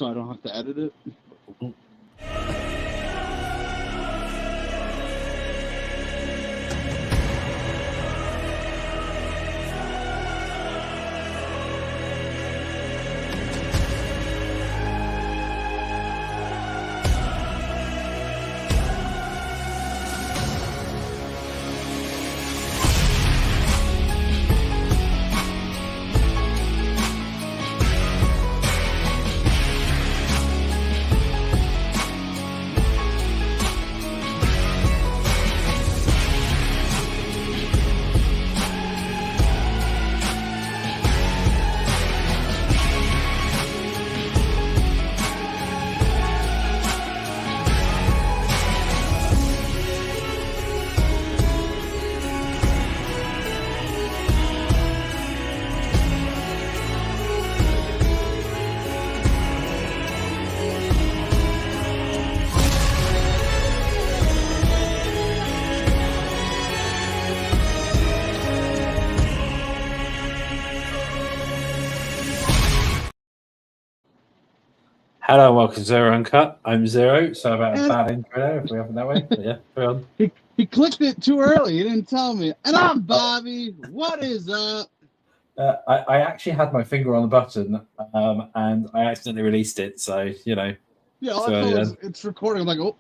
so I don't have to edit it. Hello and welcome to Xero Uncut. I'm Xero. So about a bad intro there, if we have it that way. But yeah, carry on. He clicked it too early. He didn't tell me. And I'm Bobby. What is up? I actually had my finger on the button and I accidentally released it. So, you know. Yeah, it's recording. I'm like, oh.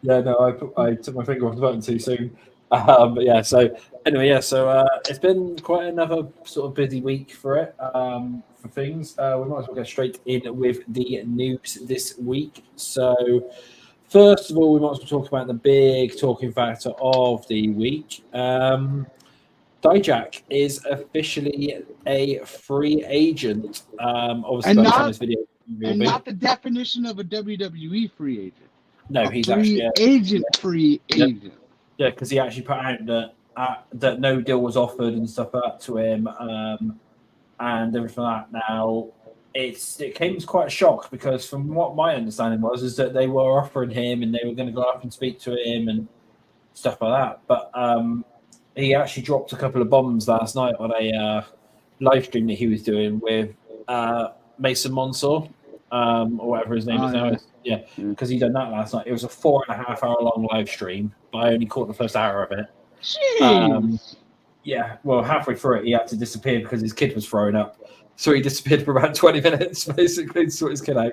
Yeah, no, I took my finger off the button too soon. But yeah, so anyway, yeah, so it's been quite another sort of busy week for it, for things. We might as well get straight in with the news this week. So first of all, we might as well talk about the big talking factor of the week. Dijak is officially a free agent. Obviously, by the time this video will be. Not the definition of a WWE free agent. No, he's free actually agent. Free agent. Yeah, because he actually put out that no deal was offered and stuff like that to him, and everything like that. Now, it came as quite a shock because from what my understanding was, is that they were offering him and they were going to go up and speak to him and stuff like that. But he actually dropped a couple of bombs last night on a live stream that he was doing with Mason Monsor, or whatever his name is now. Yeah, because he done that last night. It was a 4.5 hour long live stream, but I only caught the first hour of it. Yeah, well, halfway through it, he had to disappear because his kid was throwing up. So he disappeared for about 20 minutes, basically, to sort his kid out.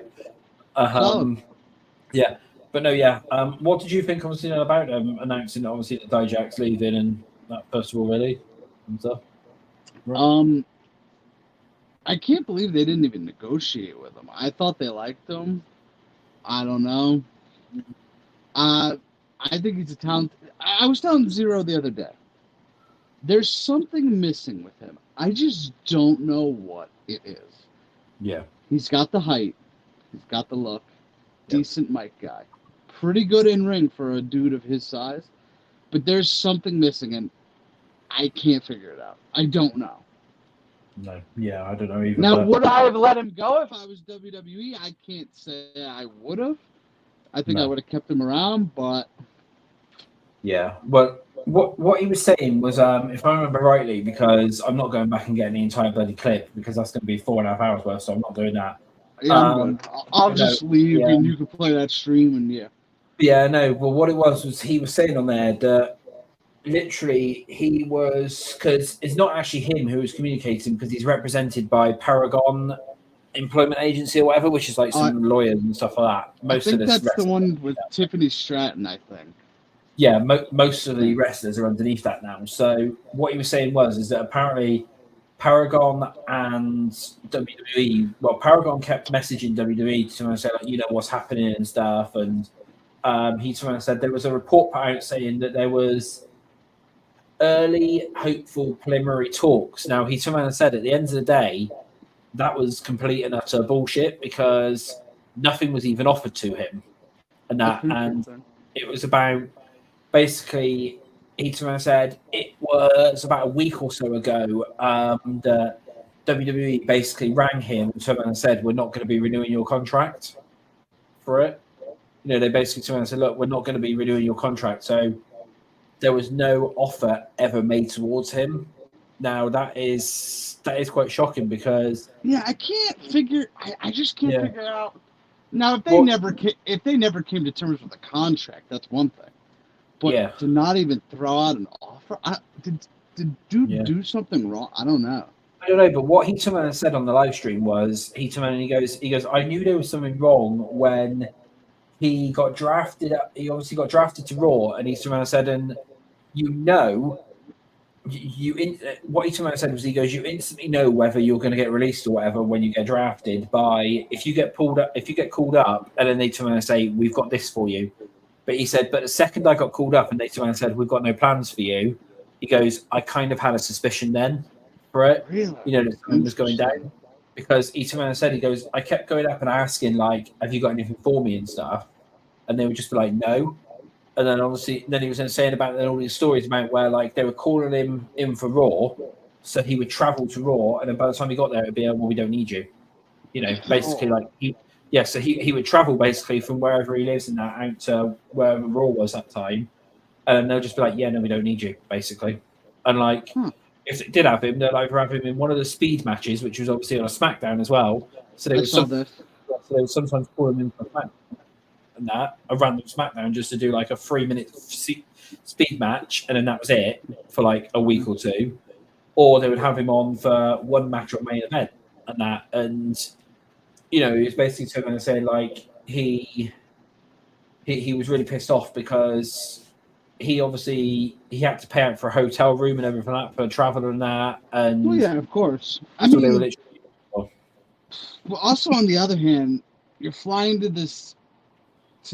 Yeah, but no, yeah. What did you think, obviously, about announcing, obviously, that Dijak's leaving and that, first of all, really? And stuff? Right. I can't believe they didn't even negotiate with him. I thought they liked him. I don't know. I think he's a talent. I was telling Xero the other day. There's something missing with him. I just don't know what it is. Yeah. He's got the height. He's got the look. Yep. Decent mic guy. Pretty good in ring for a dude of his size. But there's something missing, and I can't figure it out. I don't know. No, yeah, I don't know either. Now, would I have let him go if I was WWE? I can't say I would have. I think I would have kept him around, but... Yeah, well, what he was saying was, if I remember rightly, because I'm not going back and getting the entire bloody clip, because that's going to be 4.5 hours worth, so I'm not doing that. Yeah, I'm good. I'll just leave, and you can play that stream, and yeah. Yeah, no, well, what it was he was saying on there that literally he was, because it's not actually him who was communicating, because he's represented by Paragon Employment Agency or whatever, which is like some lawyers and stuff like that. I think that's the one with Tiffany Stratton, I think. Yeah, most of the wrestlers are underneath that now. So what he was saying is that apparently Paragon and WWE, well, Paragon kept messaging WWE to say, like, you know, what's happening and stuff, and he said there was a report put out saying that there was early hopeful preliminary talks. Now, he said at the end of the day, that was complete and utter bullshit because nothing was even offered to him. And it was about, basically, he said it was about a week or so ago that WWE basically rang him and said, we're not going to be renewing your contract for it. You know, they basically said, look, we're not going to be renewing your contract. So there was no offer ever made towards him. Now that is quite shocking because I can't figure. I just can't figure out. Now, if they never came to terms with a contract, that's one thing. But to not even throw out an offer, did dude do something wrong? I don't know. I don't know, but what he turned around and said on the live stream was he turned around and he goes, I knew there was something wrong when he got drafted. He obviously got drafted to Raw, and he turned around and said, and what he turned around and said was, he goes, you instantly know whether you're going to get released or whatever when you get drafted by if you get called up, and then they turn around and say, we've got this for you. But he said, but the second I got called up and they turned around and said, we've got no plans for you, he goes, I kind of had a suspicion then for it. Really? That something was going down. Because he turned around and said, he goes, I kept going up and asking, like, have you got anything for me and stuff? And they would just be like, no. And then obviously, he was saying about all these stories about where, like, they were calling him in for Raw, so he would travel to Raw, and then by the time he got there, it'd be, well, we don't need you. Basically, like, so he would travel basically from wherever he lives in that out to wherever Raw was that time, and they'll just be like, yeah, no, we don't need you, basically. And like, if it did have him, they'll either have him in one of the speed matches, which was obviously on a SmackDown as well. So they would sometimes call him in for a SmackDown and that, a random SmackDown, just to do like a 3-minute speed match, and then that was it for like a week or two. Or they would have him on for one match or main event and that, and he was basically turning and saying like he was really pissed off because he had to pay out for a hotel room and everything like that for travel and that, and of course. Well, also on the other hand, you're flying to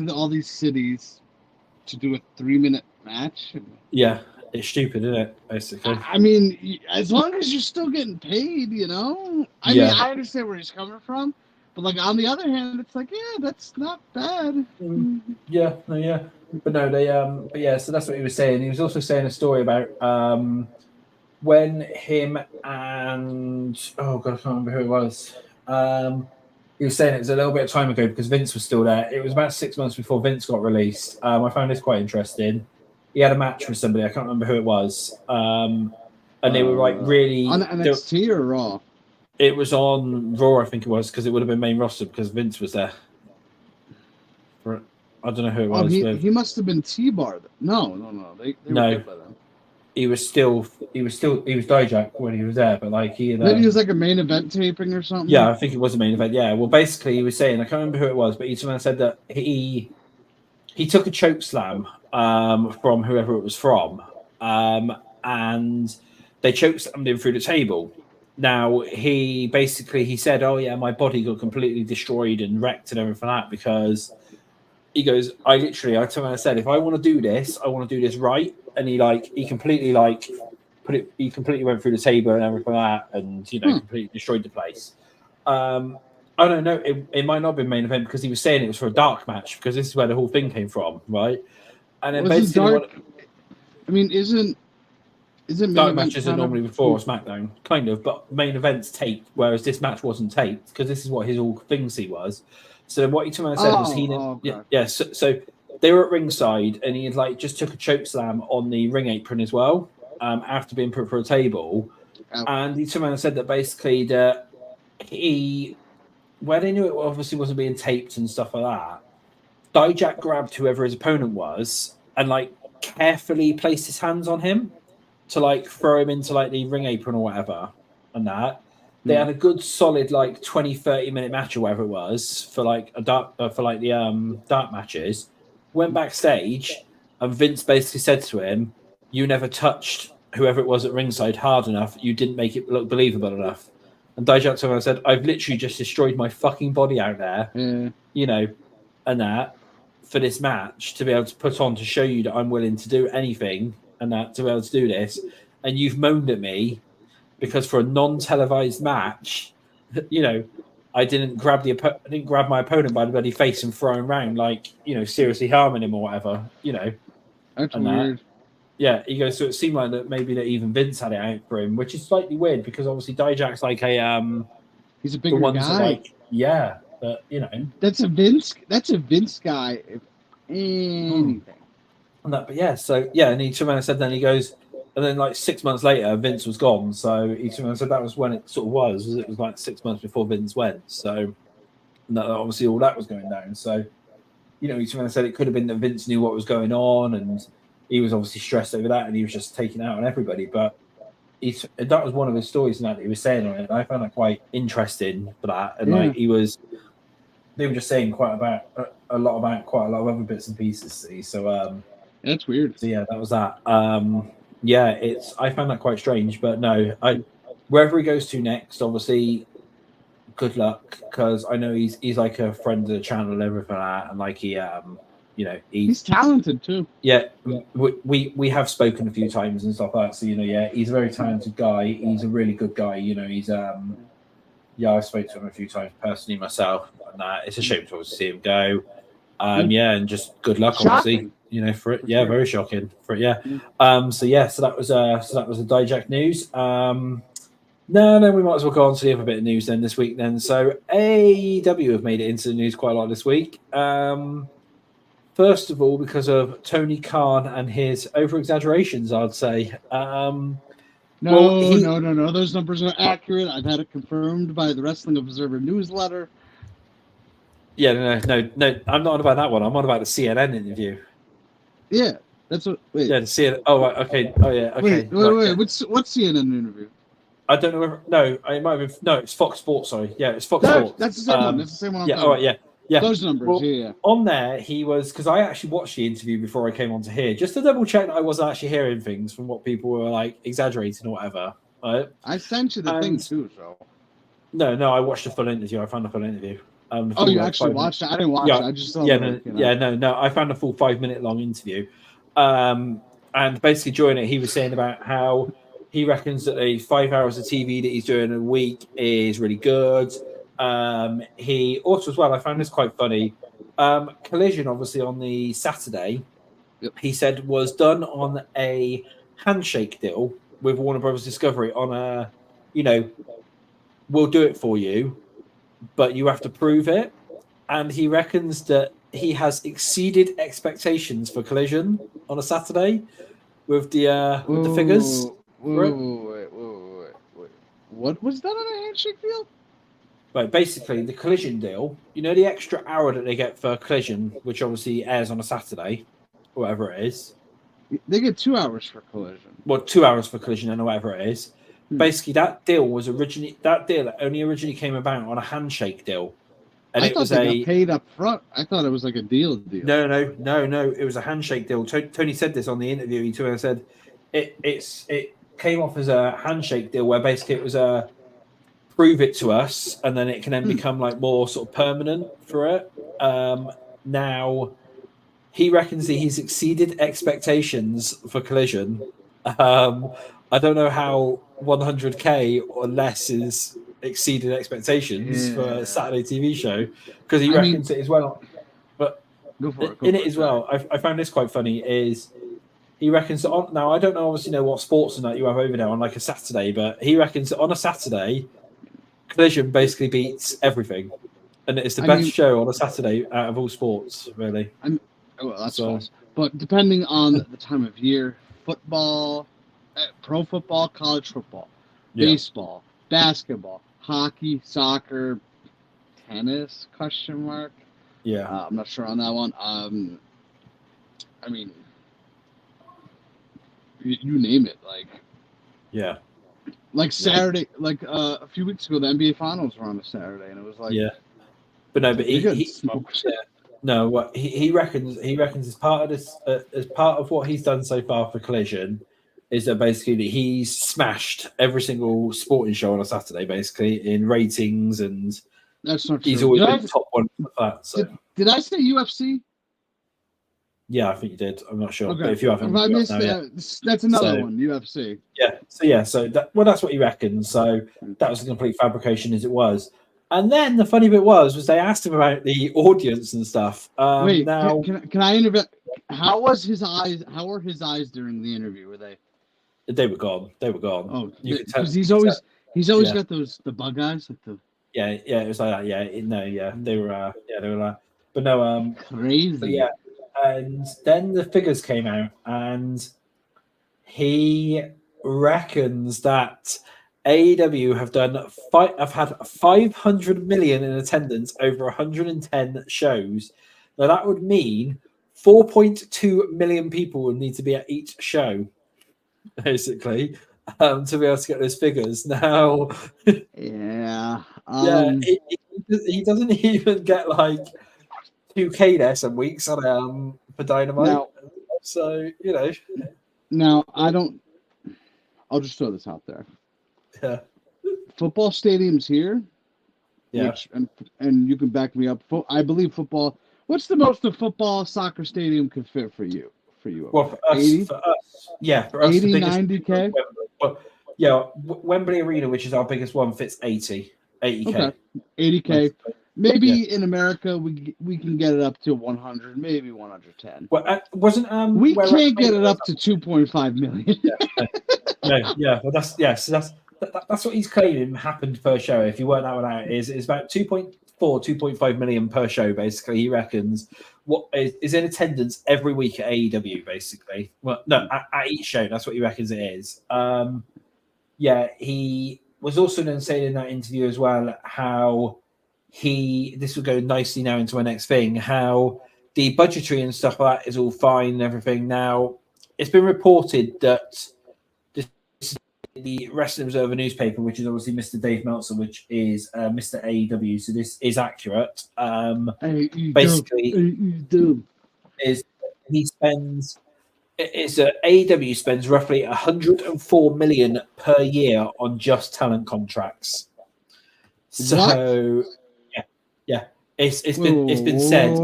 all these cities to do a 3-minute match. Yeah, it's stupid, isn't it? Basically. I mean, as long as you're still getting paid, I mean, I understand where he's coming from, but like on the other hand, it's like, that's not bad. Yeah. But no, so that's what he was saying. He was also saying a story about when him and I can't remember who it was. He was saying it was a little bit of time ago because Vince was still there. It was about 6 months before Vince got released. I found this quite interesting. He had a match with somebody. I can't remember who it was. And they were like really on NXT or Raw. It was on Raw, I think it was, because it would have been main roster because Vince was there. I don't know who it was. He must have been T-Bar. No. They no. Were he was Dijak when he was there, but like maybe he was like a main event taping or something. Yeah, I think it was a main event. Yeah, well, basically he was saying, I can't remember who it was, but he said that he took a choke slam from whoever it was from, and they choke slammed him through the table. Now he said, "Oh yeah, my body got completely destroyed and wrecked and everything like that because." He goes, I turned around and said, if I want to do this, I want to do this right. And he completely went through the table and everything like that, and completely destroyed the place. I don't know. It might not have been main event because he was saying it was for a dark match because this is where the whole thing came from, right? And then basically, isn't dark matches are normally before SmackDown, kind of, but main events taped, whereas this match wasn't taped because this is what his whole thing was. So what he turned around and said was so they were at ringside and he had just took a choke slam on the ring apron as well after being put for a table, and he turned around and said that basically that where they knew it obviously wasn't being taped and stuff like that, Dijak grabbed whoever his opponent was and carefully placed his hands on him to throw him into the ring apron or whatever and that. They had a good solid 20-30 minute match or whatever it was for the dark matches. Went backstage and Vince basically said to him, "You never touched whoever it was at ringside hard enough. You didn't make it look believable enough." And Dijak said, "I've literally just destroyed my fucking body out there, and that for this match to be able to put on to show you that I'm willing to do anything and that to be able to do this, and you've moaned at me." Because for a non-televised match, I didn't grab my opponent by the bloody face and throw him around seriously harming him or whatever, That's weird. Yeah, he goes. So it seemed like that maybe that even Vince had it out for him, which is slightly weird because obviously Dijak's he's a bigger guy. But that's a Vince guy. If anything. And he turned around and said, then he goes, And then like 6 months later, Vince was gone. So he said that was when it sort of was. It was like 6 months before Vince went. So obviously all that was going down. So, he said it could have been that Vince knew what was going on and he was obviously stressed over that and he was just taking it out on everybody. But that was one of his stories that he was saying on it. And I found that quite interesting for that. And like they were just saying quite a lot of other bits and pieces. See? So that's weird. So yeah, that was that. I found that quite strange, but no, wherever he goes to next, obviously, good luck because I know he's like a friend of the channel and everything like that, and like he's talented too. Yeah, we have spoken a few times and stuff like that. So he's a very talented guy. He's a really good guy. He's I spoke to him a few times personally myself, and it's a shame to see him go. And just good luck, shocking. obviously, for it. Yeah, very shocking for it. Yeah. So that was the Dijak news. No, we might as well go on to the other bit of news then this week. Then, so AEW have made it into the news quite a lot this week. First of all, because of Tony Khan and his over exaggerations, I'd say. No. Those numbers are accurate. I've had it confirmed by the Wrestling Observer newsletter. Yeah, no. I'm not on about that one. I'm on about the CNN interview. Yeah, that's what. Wait. Yeah, the CNN. Oh, okay. Oh, yeah. Okay. Wait. Yeah. What's CNN interview? I don't know. It might have been. No, it's Fox Sports. Sorry. Yeah, it's Fox Sports. That's the same one. That's the same one. All right. Yeah. Those numbers. Well, yeah. On there, he was because I actually watched the interview before I came onto here just to double check that I wasn't actually hearing things from what people were like exaggerating or whatever. Right? I sent you the thing too. So. No. I watched the full interview. I found the full interview. You actually watched it? I didn't watch it. I just saw it. No. I found a full 5-minute long interview. And basically during it, he was saying about how he reckons that the 5 hours of TV that he's doing a week is really good. He also, as well, I found this quite funny. Collision, obviously, on the Saturday, he said was done on a handshake deal with Warner Brothers Discovery on a, we'll do it for you, but you have to prove it. And he reckons that he has exceeded expectations for Collision on a Saturday with the figures. Wait. What was that on a handshake deal? Right, basically the Collision deal, the extra hour that they get for Collision, which obviously airs on a Saturday, whatever it is. They get 2 hours for Collision. Well, 2 hours for Collision and whatever it is. Basically, that deal only originally came about on a handshake deal. And I thought they got paid up front. I thought it was like a deal. No. It was a handshake deal. Tony said this on the interview. He said it came off as a handshake deal where basically it was a prove it to us, and then it can then become like more sort of permanent for it. Now, he reckons that he's exceeded expectations for Collision. I don't know how 100K or less is exceeded expectations for a Saturday TV show, because he reckons it as well. But in it as well, I found this quite funny. Is he reckons that now I don't know obviously know what sports and that you have over there on like a Saturday, but he reckons that on a Saturday, Collision basically beats everything, and it's the best show on a Saturday out of all sports, really. That's false. But depending on the time of year, football, pro football, college football, baseball, basketball, hockey, soccer, tennis, ? Yeah. I'm not sure on that one. You name it. Like Saturday, a few weeks ago, the NBA Finals were on a Saturday, and it was like, but he smoked. No, what he reckons as part of this, as part of what he's done so far for Collision, is that basically he's smashed every single sporting show on a Saturday, basically in ratings, and that's not true. He's always been top one for that. So. Did I say UFC? Yeah, I think you did. I'm not sure. Okay. But if you haven't, I missed that's another one. UFC. Yeah. So that's what he reckons. So that was a complete fabrication, as it was. And then the funny bit was they asked him about the audience and stuff. Wait, now can I interview? How was his eyes? How were his eyes during the interview? Were they? They were gone. Oh, because he's always got the bug eyes, like the. Yeah, it was like that. They were like, but no, crazy. But yeah, and then the figures came out, and He reckons that AEW have had 500 million in attendance over 110 shows. Now that would mean 4.2 million people would need to be at each show, basically, to be able to get those figures. Now, Yeah. he doesn't even get like 2K there some weeks on for Dynamite. Now, so now I'll just throw this out there. Yeah. Football stadiums here, Yeah. which and you can back me up. I believe football. What's the most a football soccer stadium could fit for you? Well, for us, 80? Yeah, for us, 80, the biggest 90K? Well, yeah, Wembley Arena, which is our biggest one, fits 80K. Okay, 80K. Maybe in America we can get it up to 100, maybe 110. Well, wasn't we can't get it up to 2.5 million. Well, that's what he's claiming happened per show. If you work that one out, is about 2.5 million per show. Basically, he reckons what is in attendance every week at AEW. Basically, well, no, at each show. That's what he reckons it is. He was also then saying in that interview as well how this will go nicely now into my next thing. How the budgetary and stuff like that is all fine and everything. Now, it's been reported that the Wrestling Observer newspaper, which is obviously Mr. Dave Meltzer, which is Mr. AEW, so this is accurate. Basically, is he spends AEW spends roughly 104 million per year on just talent contracts. So, it's been said.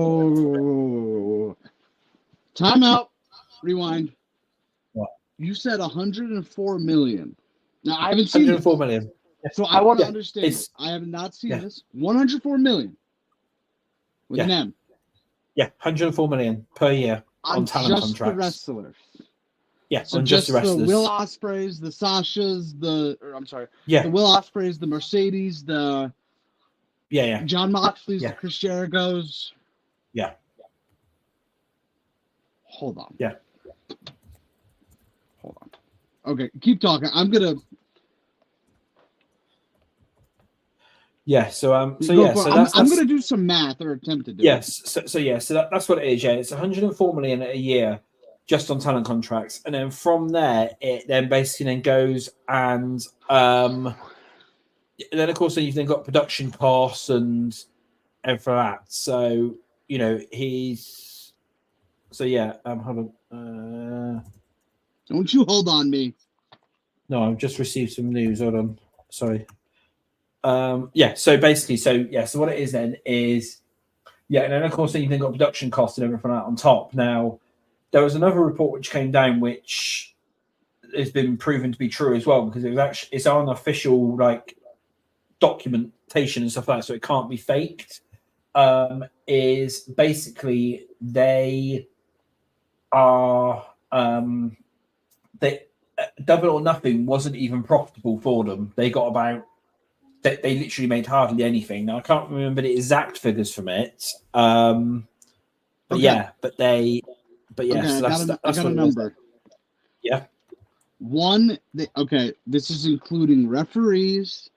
Time out. Rewind. What? You said 104 million. Now I haven't seen 104 million. So I want to understand this. I have not seen this. 104 million with an M. Yeah, 104 million per year on talent just contracts. The wrestlers. Yeah, so on just the wrestlers. The Will Ospreys, the Sashas, the Will Ospreys, the Mercedes, the John Moxley's, the Chris Jericho's. Yeah. Hold on. Yeah. Hold on. Okay, keep talking. I'm gonna. Yeah. So I'm gonna do some math or attempt to do. Yes. So that's what it is. Yeah, it's 104 million a year just on talent contracts, and then from there it then basically then goes and then of course then you've then got production costs and for that. So he's. So hold on. Don't you hold on me. No, I've just received some news. Hold on. Sorry. So basically, so what it is then is, and then of course then you've then got production costs and everything on top. Now, there was another report which came down which has been proven to be true as well, because it's on official documentation and stuff like that, so it can't be faked. Is basically they are Double or Nothing wasn't even profitable for them. They got about they literally made hardly anything. Now I can't remember the exact figures from it. So that's I got a number. Yeah. This is including referees,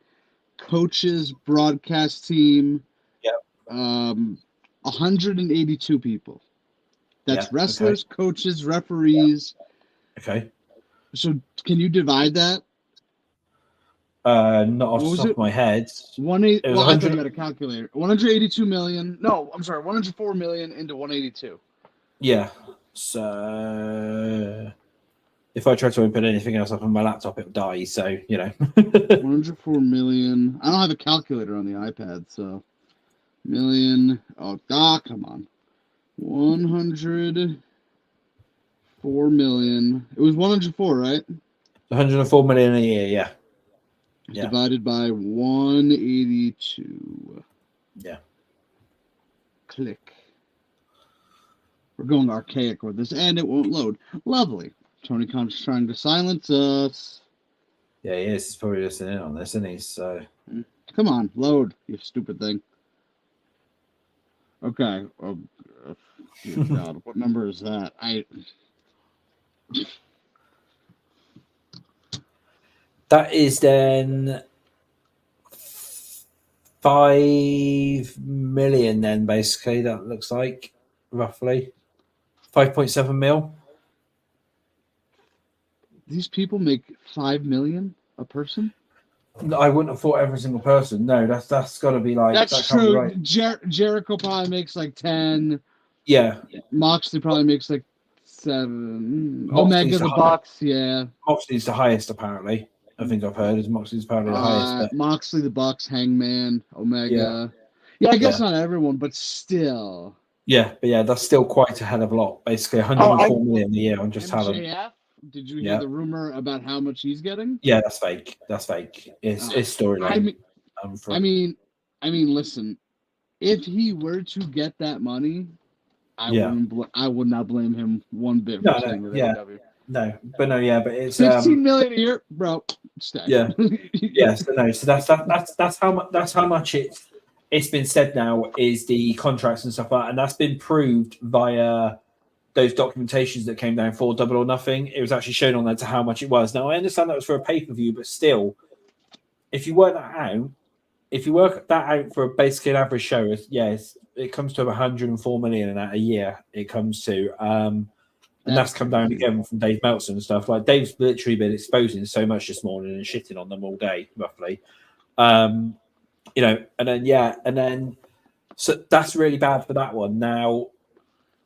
coaches, broadcast team. Yeah. 182 people. That's wrestlers, coaches, referees. Okay. So can you divide that? Not off the top of my head. I thought you had a calculator. 182 million. No, I'm sorry. 104 million into 182. Yeah. So if I try to open anything else up on my laptop, it'll die. So 104 million. I don't have a calculator on the iPad, so million. Come on. 104 million. It was 104, right? 104 million a year. Yeah. Divided by 182. Yeah. Click. We're going archaic with this, and it won't load. Lovely. Tony Khan's trying to silence us. Yeah, he is. He's probably listening in on this, isn't he? So. Come on, load, you stupid thing. Okay. Oh, dear God, what number is that? That is then 5 million. Then basically, that looks like roughly 5.7 mil. These people make 5 million a person. I wouldn't have thought every single person. No, that's got to be like That's that can't be true. right. Jericho probably makes like 10. Yeah, Moxley probably makes like 7. Moxley's Omega the Bucks, yeah. Moxley's the highest apparently. I think I've heard is Moxley's apparently the highest. But Moxley the Bucks, Hangman, yeah, Omega. Yeah, I guess yeah, not everyone, but still. yeah, but yeah, that's still quite a hell of a lot. Basically, 104 million a year on just talent. MJF. Did you hear Yeah, the rumor about how much he's getting? yeah, that's fake. That's fake. It's storyline. I mean, listen. If he were to get that money, I would not blame him one bit for staying with AEW. No, but it's 15 million a year, bro. Stay. Yeah, yeah. So no, so that's how much it's been said now is the contracts and stuff like that, and that's been proved via those documentations that came down for Double or Nothing. It was actually shown on there to how much it was. Now I understand that was for a pay-per-view, but still, if you work that out for basically an average show, it comes to 104 million a year. It comes to, and that's come down again from Dave Meltzer and stuff. Like Dave's literally been exposing so much this morning and shitting on them all day, roughly. And then so that's really bad for that one. Now,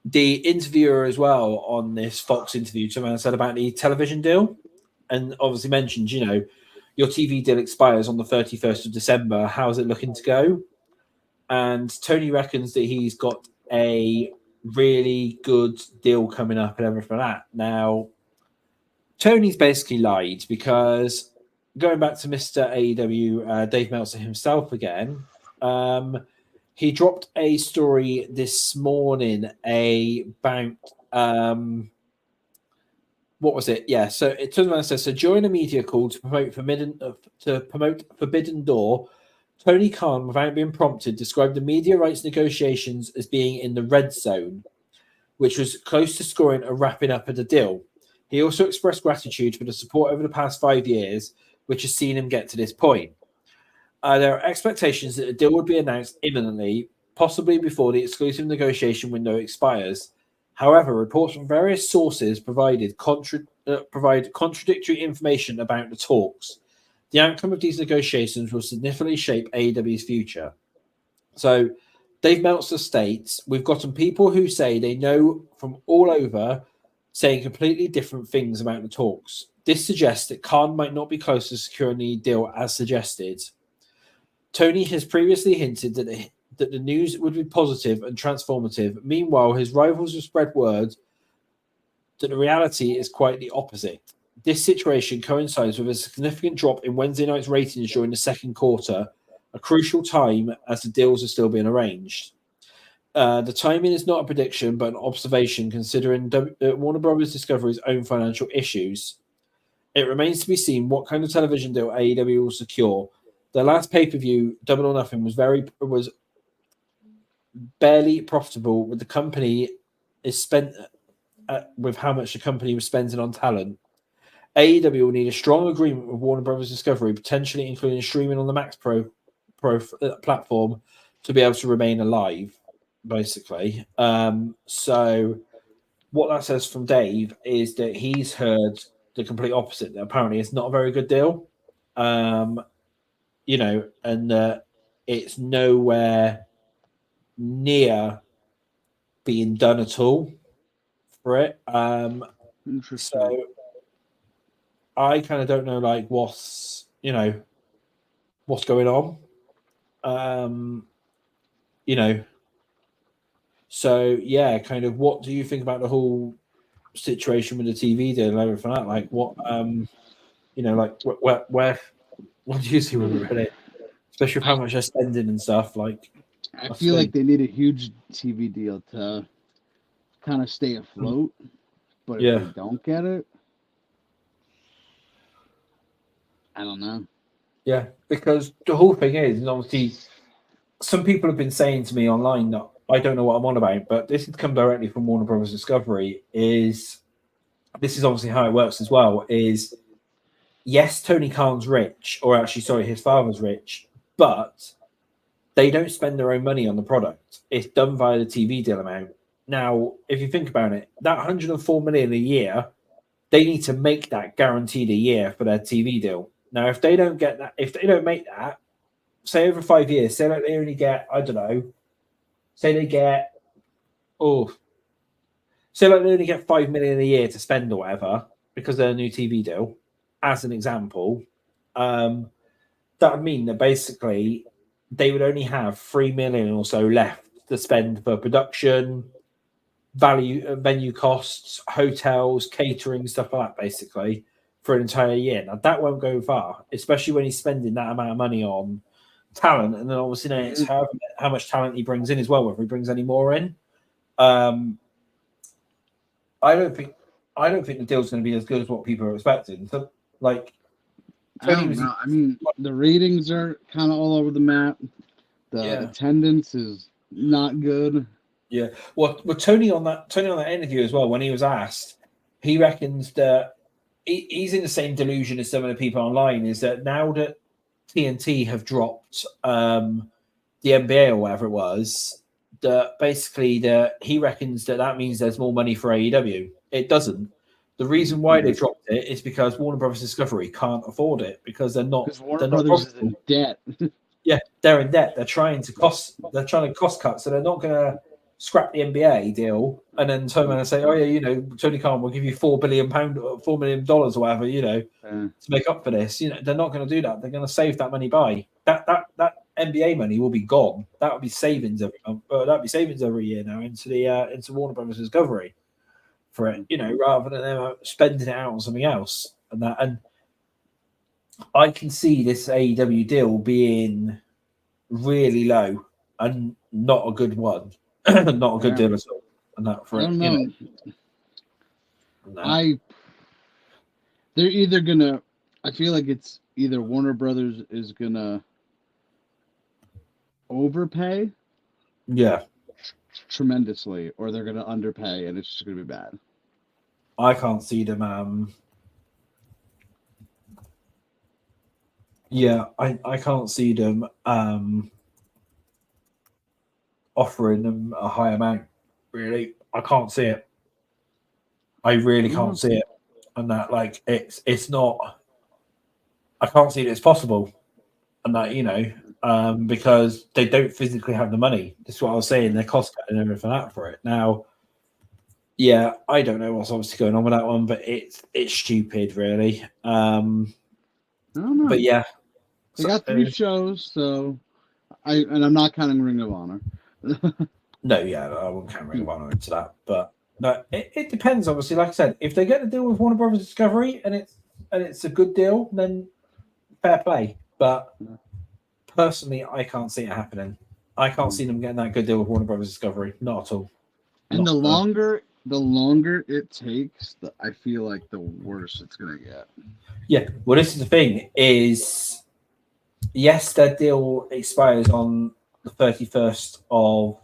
the interviewer as well on this Fox interview, someone said about the television deal, and obviously mentioned, your TV deal expires on the 31st of December. How's it looking to go? And Tony reckons that he's got a really good deal coming up and everything like that. Now, Tony's basically lied because going back to Mr. AEW, Dave Meltzer himself again, he dropped a story this morning about what was it? Yeah, so it turns around and says, so during a media call to promote Forbidden Door, Tony Khan, without being prompted, described the media rights negotiations as being in the red zone, which was close to scoring a wrapping up of the deal. He also expressed gratitude for the support over the past 5 years, which has seen him get to this point. There are expectations that the deal would be announced imminently, possibly before the exclusive negotiation window expires. However, reports from various sources provide contradictory information about the talks. The outcome of these negotiations will significantly shape AEW's future. So, Dave Meltzer states, we've gotten people who say they know from all over saying completely different things about the talks. This suggests that Khan might not be close to securing the deal as suggested. Tony has previously hinted that the news would be positive and transformative. Meanwhile, his rivals have spread word that the reality is quite the opposite. This situation coincides with a significant drop in Wednesday night's ratings during the second quarter, a crucial time as the deals are still being arranged. The timing is not a prediction, but an observation considering Warner Brothers Discovery's own financial issues. It remains to be seen what kind of television deal AEW will secure. The last pay-per-view, Double or Nothing, was barely profitable. With the company is spent with how much the company was spending on talent. AEW will need a strong agreement with Warner Brothers Discovery, potentially including streaming on the Max Pro platform, to be able to remain alive. Basically, so what that says from Dave is that he's heard the complete opposite. That apparently it's not a very good deal. And it's nowhere near being done at all for it. Interesting. So I kind of don't know, like, what's going on. So yeah, kind of, what do you think about the whole situation with the TV deal and everything like that? Like, what, where what do you see with it really? Especially with how much they're spending and stuff. Like, I feel like they need a huge TV deal to kind of stay afloat. But if they don't get it, I don't know. Yeah, because the whole thing is, and obviously, some people have been saying to me online that I don't know what I'm on about, but this has come directly from Warner Brothers Discovery. This is obviously how it works as well. Is yes, Tony Khan's rich, or actually, sorry, his father's rich, but they don't spend their own money on the product. It's done via the TV deal amount. Now, if you think about it, that 104 million a year, they need to make that guaranteed a year for their TV deal. Now, if they don't get that, if they don't make that, say over 5 years, say like they only get, I don't know, say they get, say like they only get 5 million a year to spend or whatever because they're a new TV deal, as an example, that would mean that basically they would only have 3 million or so left to spend for production, venue costs, hotels, catering, stuff like that, basically, for an entire year. Now that won't go far, especially when he's spending that amount of money on talent, and then obviously it's how much talent he brings in as well, whether he brings any more in. I don't think the deal's going to be as good as what people are expecting. So, like, I don't know. I mean, the ratings are kind of all over the map. The attendance is not good. Yeah. Well, Tony on that interview as well, when he was asked, he reckons that he's in the same delusion as some of the people online, is that now that TNT have dropped the NBA or whatever it was, that basically he reckons that means there's more money for AEW. It doesn't. The reason why they dropped it is because Warner Brothers Discovery can't afford it because they're not. Because Warner Brothers is in debt. Yeah, they're in debt. They're trying to cost cut, so they're not going to scrap the NBA deal and then turn around and say, "Oh yeah, you know, Tony Khan will give you $4 million or whatever, you know, to make up for this." You know, they're not going to do that. They're going to save that money by that NBA money will be gone. That will be savings every month, but that'll be savings every year now into Warner Brothers Discovery for it, you know, rather than them spending it out on something else. And I can see this AEW deal being really low and not a good one, not a good deal at all. And that for I don't know. They're either gonna. I feel like it's either Warner Brothers is gonna overpay, tremendously, or they're gonna underpay, and it's just gonna be bad. I can't see them. I can't see them offering them a high amount. Really, I can't see it. I really can't see it, and that like it's not. I can't see that it's possible, and that, you know, because they don't physically have the money. That's what I was saying. They're cost cutting and everything out for it now. Yeah, I don't know what's obviously going on with that one, but it's stupid, really. I don't know. But yeah, they got 3 shows, so I'm not counting Ring of Honor. No, yeah, I wouldn't count Ring of Honor into that, but no, it depends. Obviously, like I said, if they get a deal with Warner Brothers Discovery and it's a good deal, then fair play. But personally, I can't see it happening. I can't see them getting that good deal with Warner Brothers Discovery, not at all. And the longer it takes, I feel like the worse it's gonna get. Yeah, well, this is the thing: is yes, their deal expires on the 31st of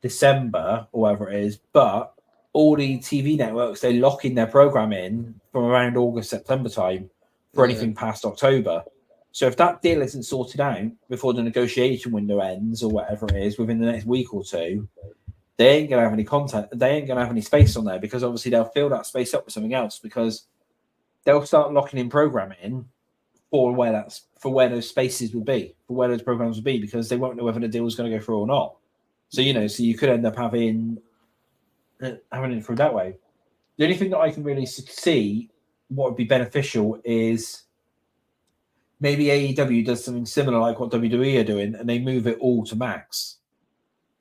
December or whatever it is, but all the TV networks, they lock in their program in from around August, September time for anything past October. So if that deal isn't sorted out before the negotiation window ends or whatever it is within the next week or two, they ain't going to have any content. They ain't going to have any space on there, because obviously they'll fill that space up with something else, because they'll start locking in programming for where those spaces would be, for where those programs would be, because they won't know whether the deal is going to go through or not. So, you know, so you could end up having it through that way. The only thing that I can really see what would be beneficial is maybe AEW does something similar like what WWE are doing, and they move it all to Max.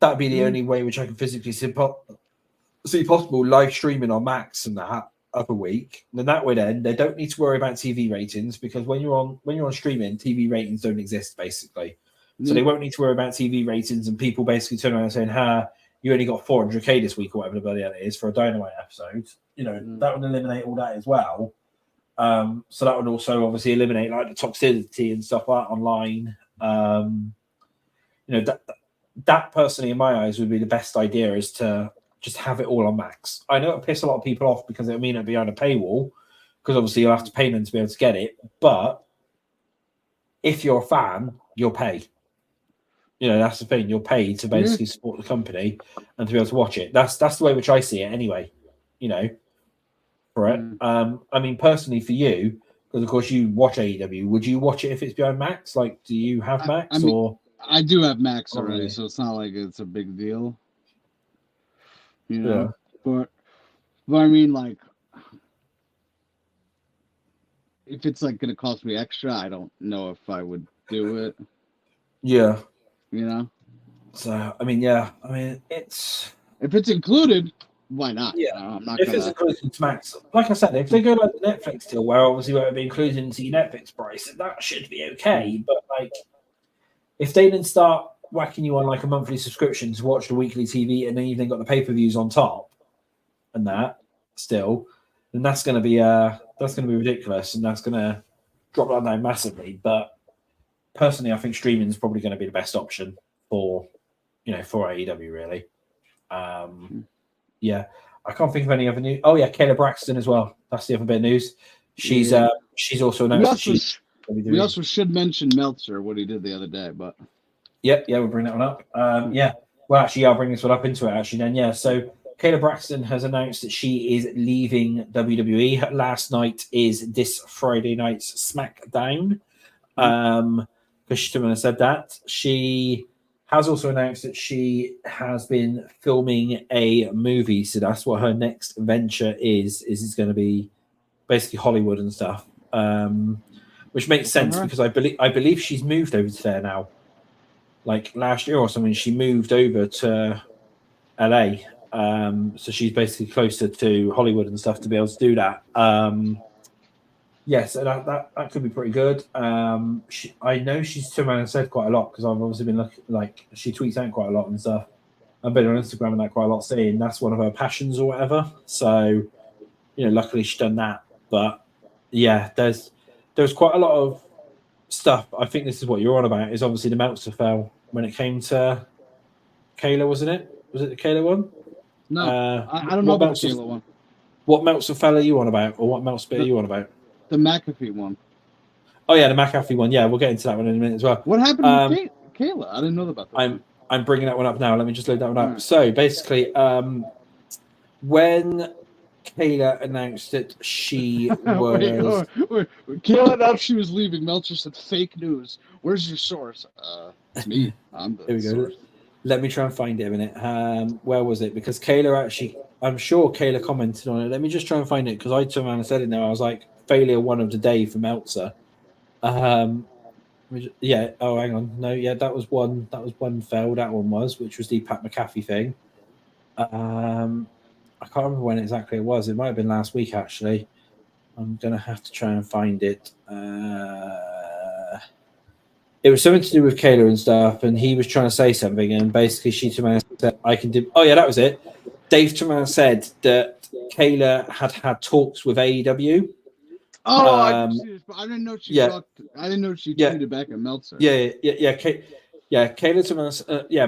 That'd be the only way which I can physically see possible, live streaming on Max and that other week. And then that way, then they don't need to worry about TV ratings, because when you're on streaming, TV ratings don't exist basically. So they won't need to worry about TV ratings, and people basically turn around and saying, you only got 400K this week or whatever the bloody hell it is for a Dynamite episode. You know, that would eliminate all that as well. So that would also obviously eliminate like the toxicity and stuff like that online. You know, that personally in my eyes would be the best idea, is to just have it all on Max. I know it'll piss a lot of people off because it'll mean it'll be on a paywall, because obviously you'll have to pay them to be able to get it. But if you're a fan, you'll pay. You know, that's the thing. You'll pay to basically support the company and to be able to watch it. That's the way which I see it anyway, you know, for it. I mean, personally for you, because of course you watch AEW, would you watch it if it's behind Max? Like, do you have Max or? I do have Max already, so it's not like it's a big deal. You know, but I mean, like, if it's like gonna cost me extra, I don't know if I would do it. Yeah. You know. So I mean, yeah. I mean, it's if it's included, why not? Yeah, I'm not. If it's included to Max, like I said, if they go like the Netflix deal, where obviously won't be included into your Netflix price, that should be okay. But like, if they then start whacking you on like a monthly subscription to watch the weekly TV, and then you've then got the pay-per-views on top, and that still, then that's going to be ridiculous, and that's going to drop that down massively. But personally, I think streaming is probably going to be the best option for AEW really. Yeah, I can't think of any other news. Oh yeah, Kayla Braxton as well. That's the other bit of news. She's also announced. We also should mention Meltzer, what he did the other day, but yeah, we'll bring that one up. Yeah, well, actually, I'll bring this one up into it. Actually, then yeah. So Kayla Braxton has announced that she is leaving WWE. Last night is this Friday night's SmackDown. Because she said that she has also announced that she has been filming a movie, so that's what her next venture is. Is going to be basically Hollywood and stuff, which makes sense because I believe she's moved over to there now. Like last year or something, she moved over to LA, so she's basically closer to Hollywood and stuff to be able to do that. Yes, that could be pretty good. I know she's turned around and said quite a lot because I've obviously been looking, like she tweets out quite a lot and stuff. I've been on Instagram and that quite a lot, saying that's one of her passions or whatever. So, luckily she's done that. But yeah, there's quite a lot of stuff. I think this is what you're on about. Is obviously the Meltzer fell when it came to Kayla, wasn't it? Was it the Kayla one? No, I don't know about the Kayla one. What Meltzer fell are you on about, or what Meltzer bit are you on about? The McAfee one. Oh yeah, the McAfee one. Yeah, we'll get into that one in a minute as well. What happened with Kayla? I didn't know about that. I'm bringing that one up now. Let me just load that one up. Right. So basically, when Kayla announced that she was wait. Kayla announced she was leaving, Meltzer said fake news. Where's your source? It's me. I'm the source. Let me try and find it a minute. Where was it? Because Kayla actually, I'm sure Kayla commented on it. Let me just try and find it because I turned around and said it there. I was like, failure one of the day for Meltzer. Yeah. Oh, hang on. No, yeah, that was one fail. That one was, which was the Pat McAfee thing. I can't remember when exactly it was. It might have been last week, actually. I'm gonna have to try and find it. It was something to do with Kayla and stuff, and he was trying to say something, and basically she said, "I can do." Oh yeah, that was it. Dave Turan said that Kayla had talks with AEW. Oh, I didn't know she talked. I didn't know she tweeted back at Meltzer. Yeah. Kayla Turan.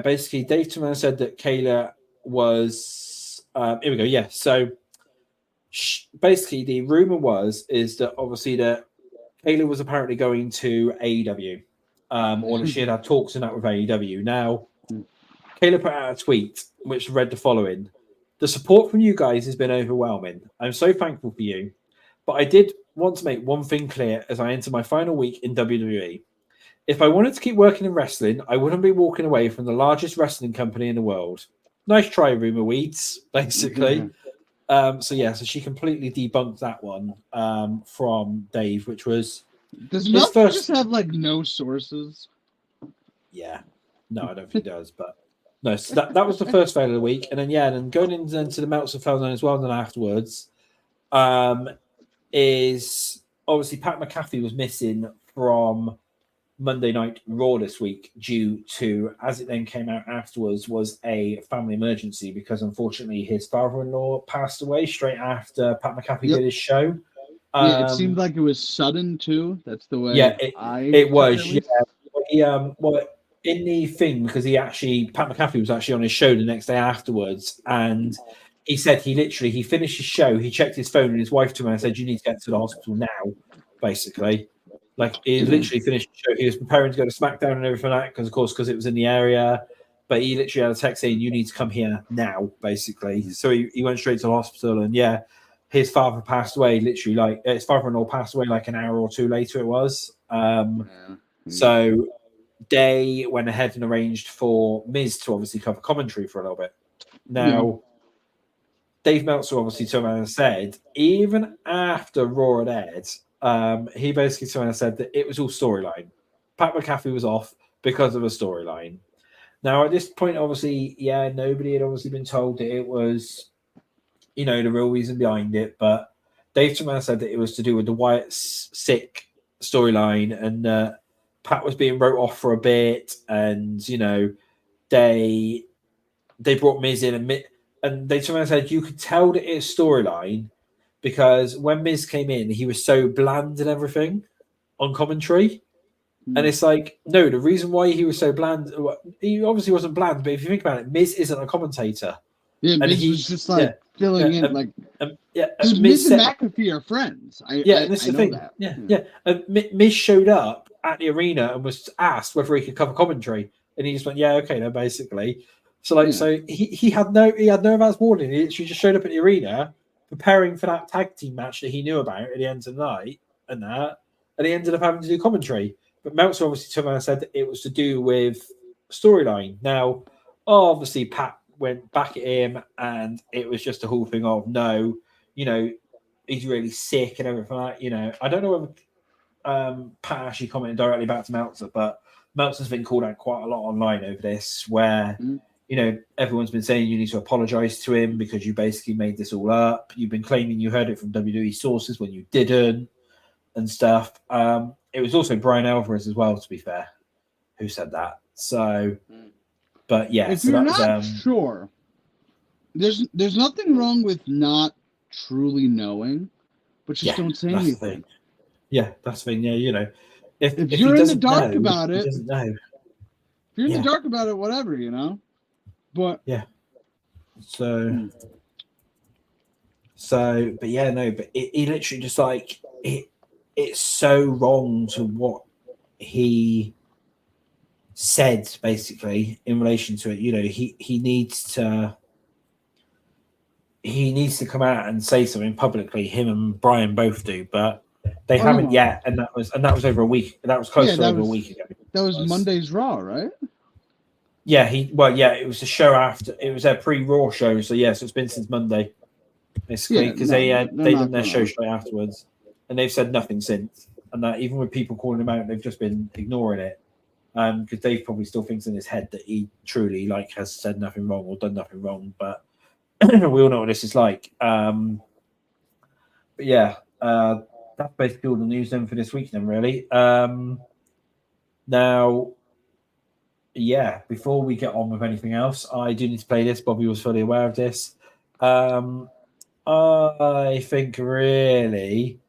Basically, Dave Turan said that Kayla was. Here we go. Yeah, so basically, the rumor is that obviously that Kayla was apparently going to AEW. Or that she had talks and that with AEW. Now, Kayla put out a tweet which read the following: "The support from you guys has been overwhelming. I'm so thankful for you. But I did want to make one thing clear as I enter my final week in WWE. If I wanted to keep working in wrestling, I wouldn't be walking away from the largest wrestling company in the world." Nice try, Rumor Weeds, basically. So she completely debunked that one from Dave, which was... Does Meltzer just have, like, no sources? Yeah. No, I don't think he does, but... No, so that was the first fail of the week. And then, going into the Meltzer fail as well, and then afterwards, is obviously Pat McAfee was missing from Monday Night Raw this week due to, as it then came out afterwards, was a family emergency because unfortunately his father-in-law passed away straight after Pat McAfee did his show. It seemed like it was sudden too. That's the way. Yeah, it was. Yeah, in the thing because Pat McAfee was actually on his show the next day afterwards, and he said he finished his show, he checked his phone, and his wife to him and said, "You need to get to the hospital now." Basically, like he literally finished the show. He was preparing to go to SmackDown and everything like that because it was in the area. But he literally had a text saying, "You need to come here now." Basically, so he went straight to the hospital, and yeah, his father passed away. Literally, like his father-in-law passed away like an hour or two later. It was. So they went ahead and arranged for Miz to obviously cover commentary for a little bit. Now, Dave Meltzer obviously turned around and said, even after Raw had aired, he basically turned around and said that it was all storyline. Pat McAfee was off because of a storyline. Now, at this point, obviously, nobody had obviously been told that it was, the real reason behind it. But Dave turned around and said that it was to do with the Wyatt sick storyline, and Pat was being wrote off for a bit, and they brought Miz in, and they turned around and said you could tell that it's storyline because when Miz came in, he was so bland and everything on commentary. And it's like, no, the reason why he was so bland, he obviously wasn't bland, but if you think about it, Miz isn't a commentator. Yeah, and Miz was just like filling in, like, because Miz and McAfee are friends. I that's the know thing. That. Miz showed up at the arena and was asked whether he could cover commentary, and he just went, "Yeah, okay, no, basically." So, so he had no advance warning. He literally just showed up at the arena, preparing for that tag team match that he knew about at the end of the night, and he ended up having to do commentary. But Meltzer obviously turned around and said that it was to do with storyline. Now, obviously, Pat went back at him, and it was just a whole thing of no, he's really sick and everything like that. I don't know whether Pat actually commented directly back to Meltzer, but Meltzer's been called out quite a lot online over this, where everyone's been saying you need to apologize to him because you basically made this all up. You've been claiming you heard it from WWE sources when you didn't, and stuff. It was also Brian Alvarez as well, to be fair, who said that. So, but yeah, if so you're that not was, sure, there's nothing wrong with not truly knowing, but just don't say anything. Yeah, that's the thing. Yeah, if you're in the dark about it, he doesn't know. If you're in the dark about it, whatever, But but yeah, no, but he literally just like it's so wrong to what he said basically in relation to it. He needs to come out and say something publicly. Him and Brian both do, but they haven't yet. And that was over a week. That was close to over a week ago. That was Monday's Raw, right? Yeah, it was the show after. It was their pre-Raw show, so so it's been since Monday, basically, because they done their show straight afterwards, and they've said nothing since. And that even with people calling him out, they've just been ignoring it, because Dave probably still thinks in his head that he truly has said nothing wrong or done nothing wrong. But we all know what this is like. But yeah, that's basically all the news then for this week, then really. Now. Yeah, before we get on with anything else, I do need to play this. Bobby was fully aware of this. I think really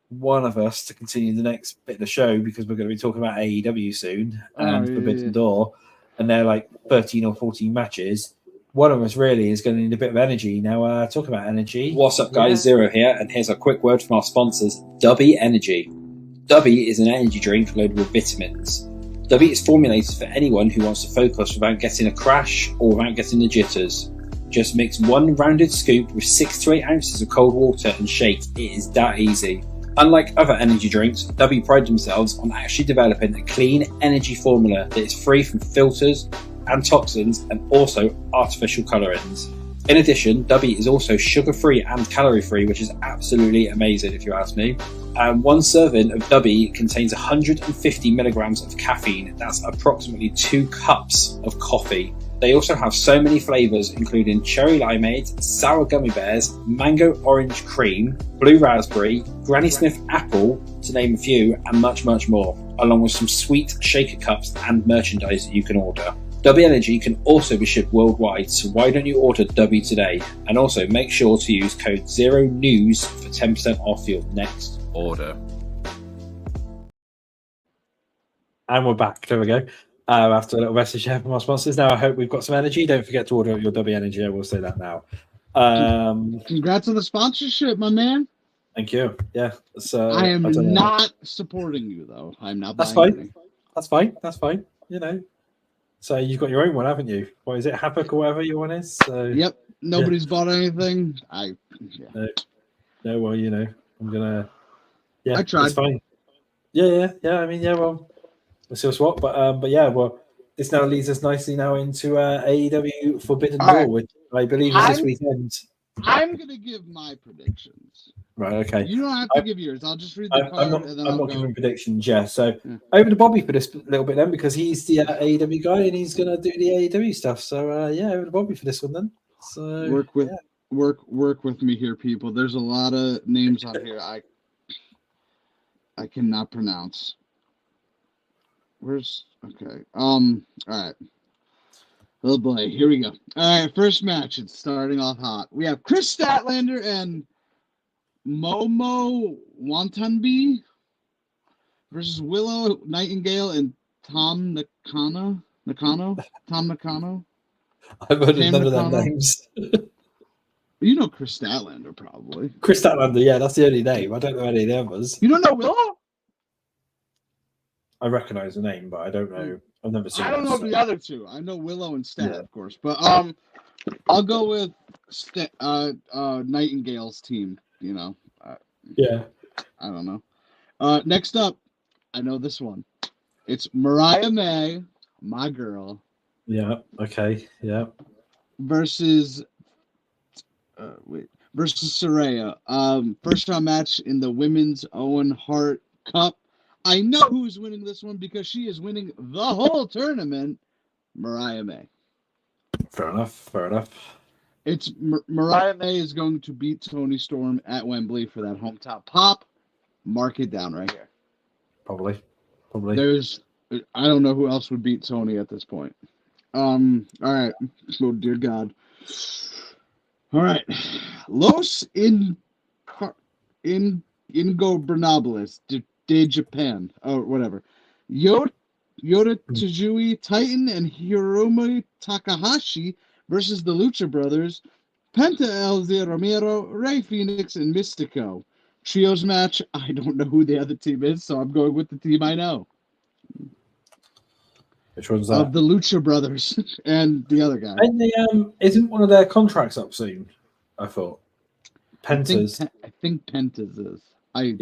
one of us to continue the next bit of the show, because we're going to be talking about AEW soon and Forbidden Door, and they're like 13 or 14 matches. One of us really is going to need a bit of energy. Now, talk about energy. What's up, guys? Xero here, and here's a quick word from our sponsors, Dubby Energy. Dubby is an energy drink loaded with vitamins. Dubby is formulated for anyone who wants to focus without getting a crash or without getting the jitters. Just mix one rounded scoop with 6 to 8 ounces of cold water and shake. It is that easy. Unlike other energy drinks, Dubby pride themselves on actually developing a clean energy formula that is free from filters and toxins and also artificial colorants. In addition, Dubby is also sugar-free and calorie-free, which is absolutely amazing if you ask me. One serving of Dubby contains 150 milligrams of caffeine. That's approximately 2 cups of coffee. They also have so many flavors, including cherry limeade, sour gummy bears, mango orange cream, blue raspberry, Granny Smith apple, to name a few, and much, much more, along with some sweet shaker cups and merchandise that you can order. Dubby Energy can also be shipped worldwide, so why don't you order Dubby today? And also make sure to use code ZERONEWS for 10% off your next order. And we're back. There we go. After a little message here from our sponsors. Now, I hope we've got some energy. Don't forget to order your Dubby Energy. I will say that now. Congrats on the sponsorship, my man. Thank you. Yeah. So I am don't know. not supporting you, though. I'm not That's buying fine. any. That's fine. That's fine. You know. So you've got your own one, haven't you? What is it, Havoc or whatever your one is? So Yep. Nobody's bought anything. Yeah. No, well, you know, I'm gonna. Yeah, I tried. it's fine. Yeah. I mean, yeah. Well, we'll see what's what, but yeah. Well, this now leads us nicely now into AEW Forbidden All right. Door, which I believe is this weekend. I'm gonna give my predictions. Right. Okay. You don't have to give yours. I'll just read the card and then I'm I'll not go. giving predictions. Yeah. So over to Bobby for this little bit then, because he's the AEW guy and he's gonna do the AEW stuff. So yeah, over to Bobby for this one then. So work with me here, people. There's a lot of names on here I cannot pronounce. Okay. All right. Oh boy, here we go. All right, first match. It's starting off hot. We have Chris Statlander and Momo Wantanbe versus Willow Nightingale and Tom Nakano. Tom Nakano. I've heard of none of their names. You know Chris Statlander, probably. Chris Statlander, yeah, that's the only name. I don't know any of the others. You don't know Willow? I recognise the name, but I don't know. I've never seen. I don't know the other two. I know Willow and Stat, of course, but I'll go with Nightingale's team. You know. Yeah. I don't know. Next up, I know this one. It's Mariah May, my girl. Yeah. Okay. Yeah. Versus Saraya. First round match in the Women's Owen Hart Cup. I know who's winning this one because she is winning the whole tournament. Mariah May. Fair enough. It's Mariah May is going to beat Toni Storm at Wembley for that hometown pop. Mark it down right here. Probably. I don't know who else would beat Toni at this point. All right. Oh dear God. All right. Los Ingobernables de Japan. Oh, whatever. Yota Tajui Titan and Hiromu Takahashi versus the Lucha Brothers, Penta El Romero, Rey Fenix, and Mystico. Trios match. I don't know who the other team is, so I'm going with the team I know. Which one's that? Of the Lucha Brothers and the other guy. And isn't one of their contracts up soon? I thought. Penta's. I think Penta's is. I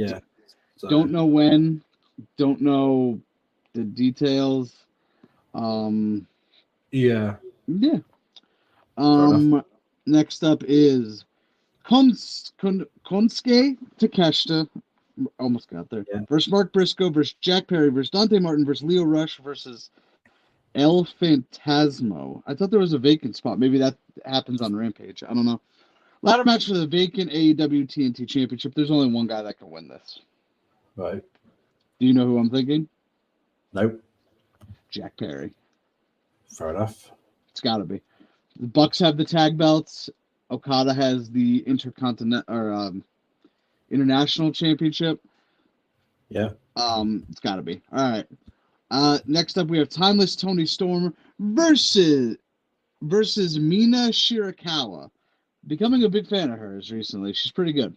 don't know when. Don't know the details. Yeah. Next up is Konsuke Takeshita. Almost got there. Yeah. Versus Mark Briscoe versus Jack Perry versus Dante Martin versus Leo Rush versus El Fantasmo. I thought there was a vacant spot. Maybe that happens on Rampage. I don't know. Ladder match for the vacant AEW TNT Championship. There's only one guy that can win this. Right. Do you know who I'm thinking? Nope. Jack Perry. Fair enough. It's got to be. The Bucks have the tag belts. Okada has the international championship. Yeah. It's got to be. All right. Next up, we have Timeless Toni Storm versus Mina Shirakawa. Becoming a big fan of hers recently. She's pretty good.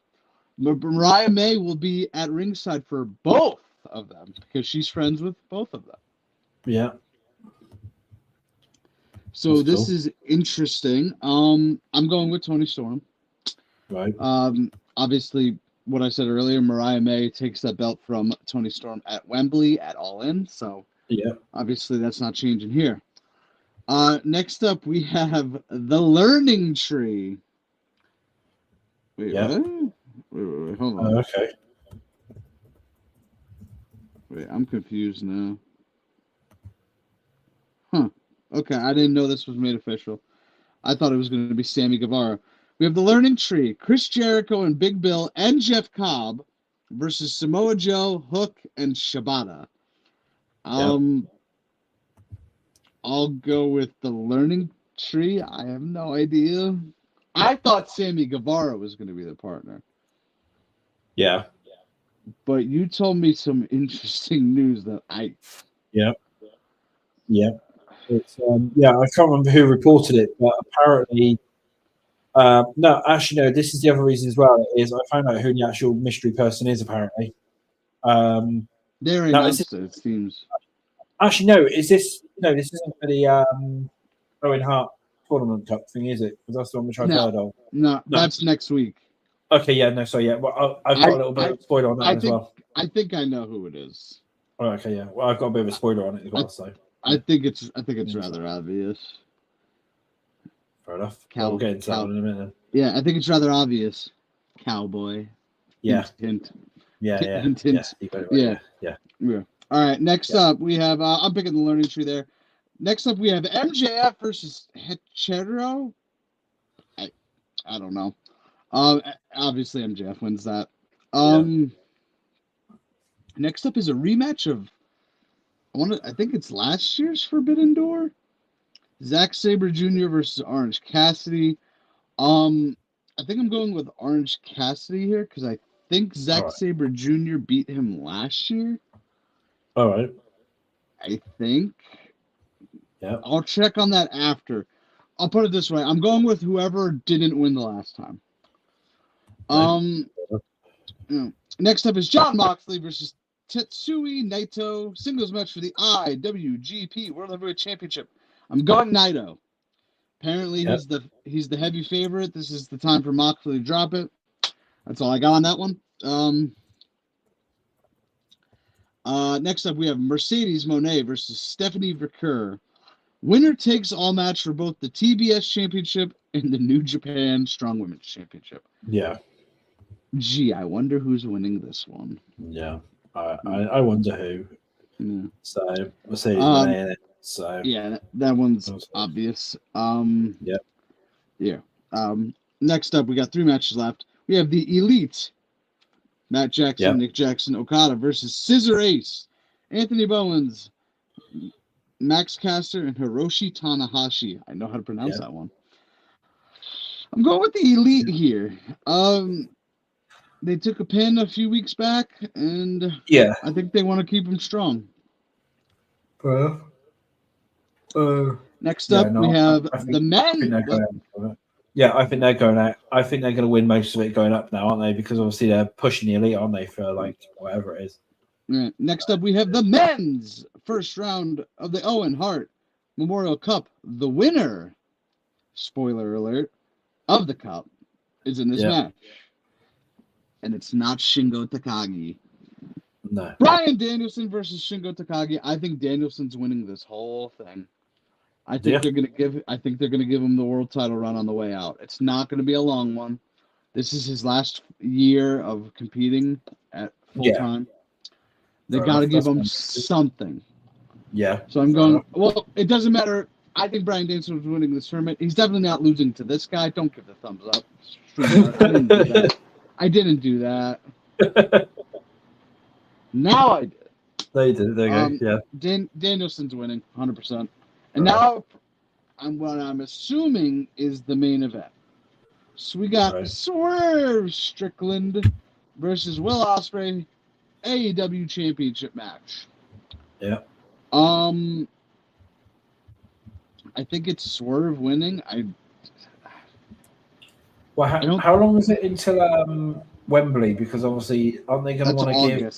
Mariah May will be at ringside for both of them because she's friends with both of them. Yeah. So that's this is interesting. I'm going with Toni Storm. Right. Obviously, what I said earlier, Mariah May takes that belt from Toni Storm at Wembley at All In. So obviously that's not changing here. Next up, we have the Learning Tree. Wait, wait, hold on. Okay. Wait, I'm confused now. Huh. Okay, I didn't know this was made official. I thought it was going to be Sammy Guevara. We have the Learning Tree, Chris Jericho and Big Bill and Jeff Cobb versus Samoa Joe, Hook, and Shibata. I'll go with the Learning Tree. I have no idea. I thought Sammy Guevara was going to be the partner. Yeah. But you told me some interesting news that I... Yeah. It's I can't remember who reported it, but apparently No, actually, no. This is the other reason as well. Is I found out who the actual mystery person is apparently. They already Now, announced it seems. actually no? Is this no? This isn't for the Owen Hart Tournament Cup thing, is it? Because that's the one which I've heard of. No, that's next week. Okay, yeah, no, so yeah, well, I've got a little bit of a spoiler on that as well. I think I know who it is. Oh, okay, yeah. Well, I've got a bit of a spoiler on it as well, so I think it's rather obvious. Fair enough. We'll get into that one in a minute. Yeah, I think it's rather obvious. Cowboy. Yeah. Hint. Yeah. All right. Next up, we have. I'm picking the learning tree there. Next up, we have MJF versus Xero. I don't know. Obviously MJF wins that. Next up is a rematch of. I think it's last year's Forbidden Door. Zack Sabre Jr. versus Orange Cassidy. I think I'm going with Orange Cassidy here because I think Zack Sabre Jr. beat him last year. All right. I think. Yeah. I'll check on that after. I'll put it this way. I'm going with whoever didn't win the last time. Next up is Jon Moxley versus Tetsuya Naito. Singles match for the IWGP World Heavyweight Championship. I'm going Naito. Apparently he's the heavy favorite. This is the time for Moxley to drop it. That's all I got on that one. Next up, we have Mercedes Moné versus Stephanie Vercur. Winner takes all match for both the TBS Championship and the New Japan Strong Women's Championship. Yeah. Gee, I wonder who's winning this one. Yeah. I wonder who. Yeah. So Mercedes Moné. So yeah, that one's obvious. Yeah. Next up, we got 3 matches left. We have the Elite. Matt Jackson, Nick Jackson, Okada versus Scissor Ace, Anthony Bowens, Max Caster, and Hiroshi Tanahashi. I know how to pronounce that one. I'm going with the Elite here. They took a pin a few weeks back, and I think they want to keep them strong. Next up, we have the men. I think they're going out. I think they're going to win most of it going up now, aren't they? Because obviously they're pushing the Elite, aren't they, for like whatever it is. Yeah. Next up, we have the men's first round of the Owen Hart Memorial Cup. The winner, spoiler alert, of the cup is in this match. And it's not Shingo Takagi. No. Bryan Danielson versus Shingo Takagi. I think Danielson's winning this whole thing. I think they're gonna give him the world title run on the way out. It's not gonna be a long one. This is his last year of competing at full time. They gotta give him something. Yeah. So I'm going. Well, it doesn't matter. I think Bryan Danielson was winning this tournament. He's definitely not losing to this guy. Don't give the thumbs up. I didn't do that. Now I did. They did. There you go. Yeah. Danielson's winning 100%. And now, what I'm assuming is the main event. So we got Swerve Strickland versus Will Ospreay, AEW Championship match. Yeah. I think it's Swerve winning. How long is it until Wembley? Because obviously, aren't they going to want to give?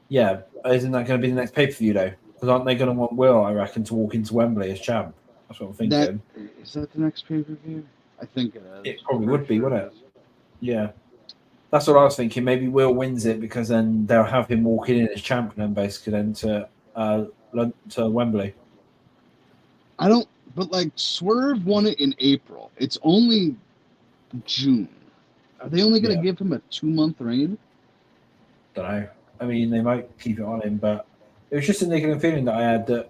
Yeah, isn't that going to be the next pay-per-view though? Because aren't they going to want Will, I reckon, to walk into Wembley as champ? That's what I'm thinking. Is that the next pay-per-view? I think it is. It probably would be, wouldn't it? Yeah. That's what I was thinking. Maybe Will wins it because then they'll have him walking in as champion, basically, then to Wembley. But like Swerve won it in April. It's only June. Are they only going to give him a 2-month reign? Don't know. I mean, they might keep it on him, but it was just a negative feeling that I had that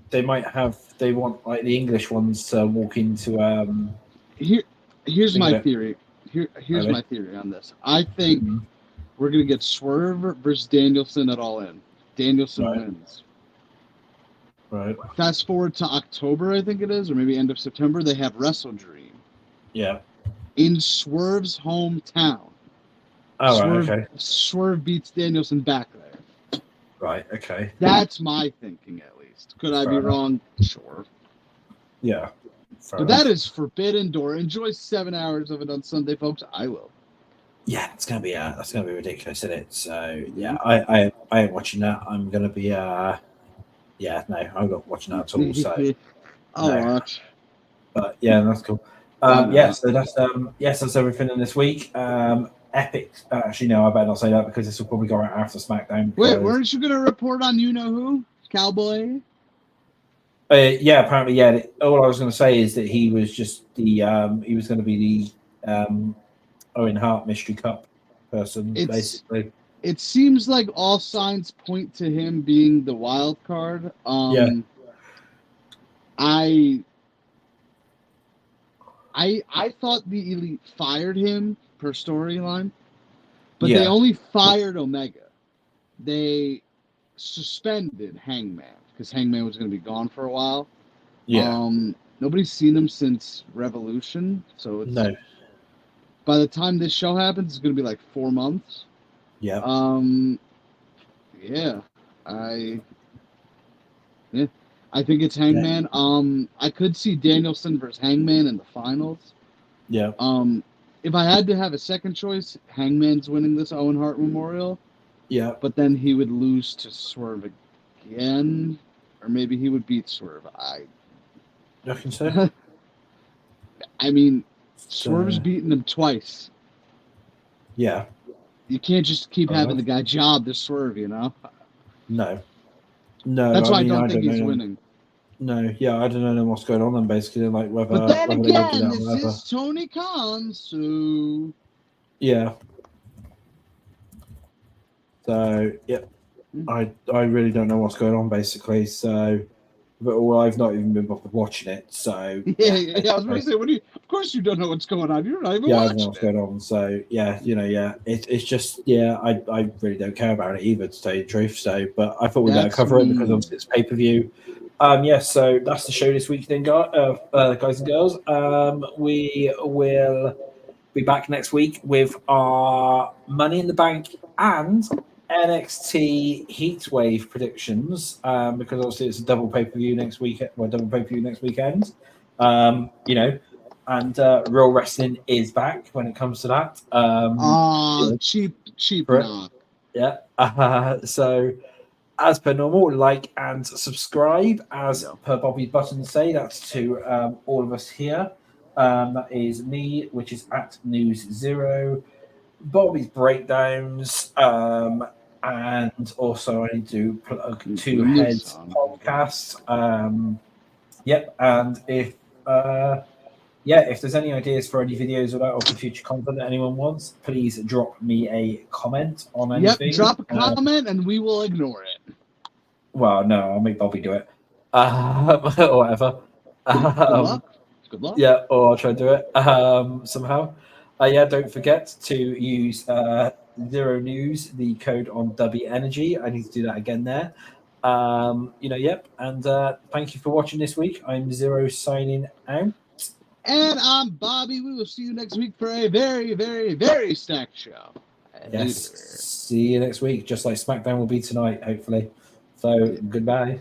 they want like the English ones to walk into. Here's my theory. Here's my theory on this. I think we're gonna get Swerve versus Danielson at All In. Danielson wins. Right. Fast forward to October, I think it is, or maybe end of September. They have Wrestle Dream. Yeah. In Swerve's hometown. Oh, okay. Swerve beats Danielson back there. Right, okay. That's my thinking, at least. Could I be wrong? Sure. Yeah, But that is Forbidden Door. Enjoy 7 hours of it on Sunday, folks. I will. Yeah, it's gonna be ridiculous, isn't it? So yeah, I ain't watching that. I'm gonna be I'm not watching that at all. So I'll watch. But yeah, that's cool. So that's everything in this week. Epic. Actually, no, I better not say that because this will probably go right after SmackDown. Wait, weren't you gonna report on you know who? Cowboy? Apparently, yeah. All I was going to say is that he was just he was going to be the Owen Hart Mystery Cup person, basically. It seems like all signs point to him being the wild card. I thought the Elite fired him per storyline, but they only fired Omega. They suspended Hangman because Hangman was going to be gone for a while. Yeah. Nobody's seen him since Revolution, so it's by the time this show happens, it's going to be like 4 months. Yeah. I think it's Hangman. I could see Danielson versus Hangman in the finals. Yeah. If I had to have a second choice, Hangman's winning this Owen Hart Memorial. Yeah. But then he would lose to Swerve again, or maybe he would beat Swerve. You reckon so? I mean, Swerve's beaten him twice. Yeah. You can't just keep having the guy job to Swerve, you know? No. That's why I don't think he's winning. No, yeah, I don't know what's going on then, basically, like whether. But then again, this is Tony Khan, so. Yeah. So yeah, I really don't know what's going on, basically. So, but I've not even been bothered watching it. So yeah, I was going to say, of course you don't know what's going on. You're not even watching I don't know what's going on. So it's just I really don't care about it either, to tell you the truth. So, but I thought we'd better cover it because obviously it's pay-per-view. So that's the show this week, then, guys and girls. We will be back next week with our Money in the Bank and NXT Heatwave predictions, because obviously it's a double pay-per-view next week. Well, double pay-per-view next weekend. And Real Wrestling is back when it comes to that. Cheap knock. Yeah. So as per normal, like and subscribe. As per Bobby Button say, that's to all of us here. That is me, which is at News Zero, Bobby's Breakdowns, and also I need to plug Two Heads podcast. And if there's any ideas for any videos or for future content that anyone wants, please drop me a comment on anything. Yep, drop a comment and we will ignore it. Well, no, I'll make Bobby do it. Or whatever. Good luck. Yeah, or I'll try to do it somehow. Don't forget to use Zero News, the code on W Energy. I need to do that again there. And thank you for watching this week. I'm Zero signing out. And I'm Bobby. We will see you next week for a very, very, very stacked show. Yes. See you next week, just like SmackDown will be tonight, hopefully. So, goodbye.